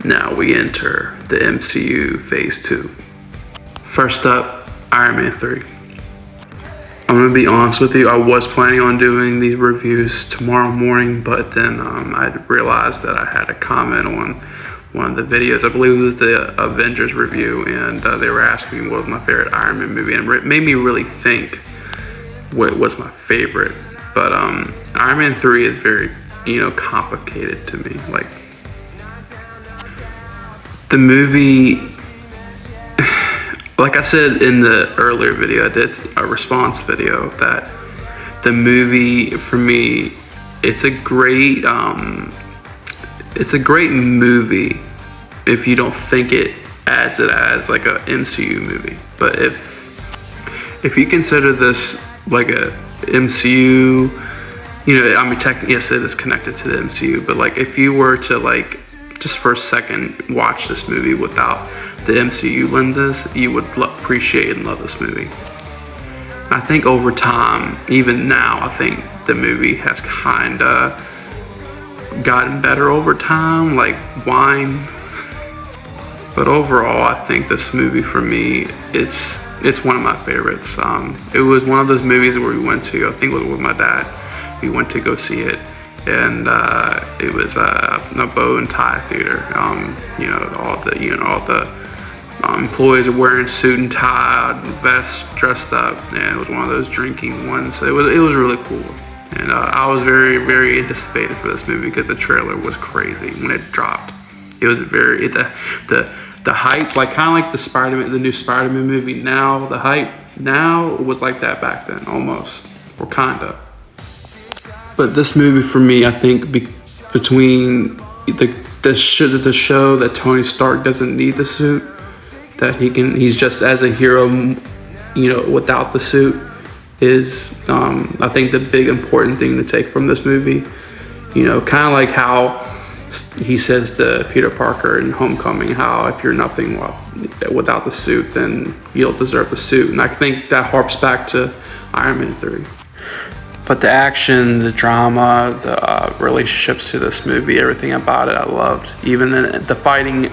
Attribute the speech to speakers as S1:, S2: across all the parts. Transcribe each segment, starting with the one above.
S1: Now we enter the MCU Phase 2. First up, Iron Man 3. I'm gonna be honest with you, I was planning on doing these reviews tomorrow morning, but then I realized that I had a comment on one of the videos. I believe it was the Avengers review, and they were asking me what was my favorite Iron Man movie, and it made me really think what was my favorite. But Iron Man 3 is very, complicated to me. Like, the movie, like I said in the earlier video, I did a response video, that the movie, for me, it's a great movie if you don't think it as like a MCU movie. But if you consider this like a MCU, technically, yes, it is connected to the MCU, but like if you were to like just for a second watch this movie without the MCU lenses, you would appreciate and love this movie. I think over time, even now, I think the movie has kind of gotten better over time, like wine. But overall, I think this movie, for me, it's one of my favorites. It was one of those movies where we went to, I think it was with my dad, we went to go see it, and it was a bow and tie theater. All the employees are wearing suit and tie, vests, dressed up, and it was one of those drinking ones. So it was really cool, and I was very, very anticipated for this movie because the trailer was crazy when it dropped. It was very the hype, like kind of like the new Spider-Man movie. Now the hype now was like that back then, almost, or kinda. But this movie for me, I think, between the show that Tony Stark doesn't need the suit, that he's just as a hero, without the suit, is I think the big important thing to take from this movie. Kind of like how he says to Peter Parker in Homecoming, how if you're nothing without the suit, then you'll deserve the suit. And I think that harps back to Iron Man 3. But the action, the drama, the relationships to this movie, everything about it, I loved. Even the fighting,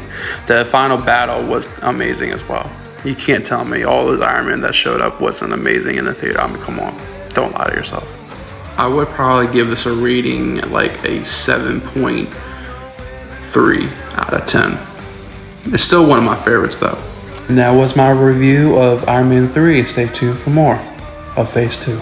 S1: the final battle was amazing as well. You can't tell me all those Iron Men that showed up wasn't amazing in the theater. I mean, come on, don't lie to yourself. I would probably give this a rating like a 7.3 out of 10. It's still one of my favorites though. And that was my review of Iron Man 3. Stay tuned for more of Phase 2.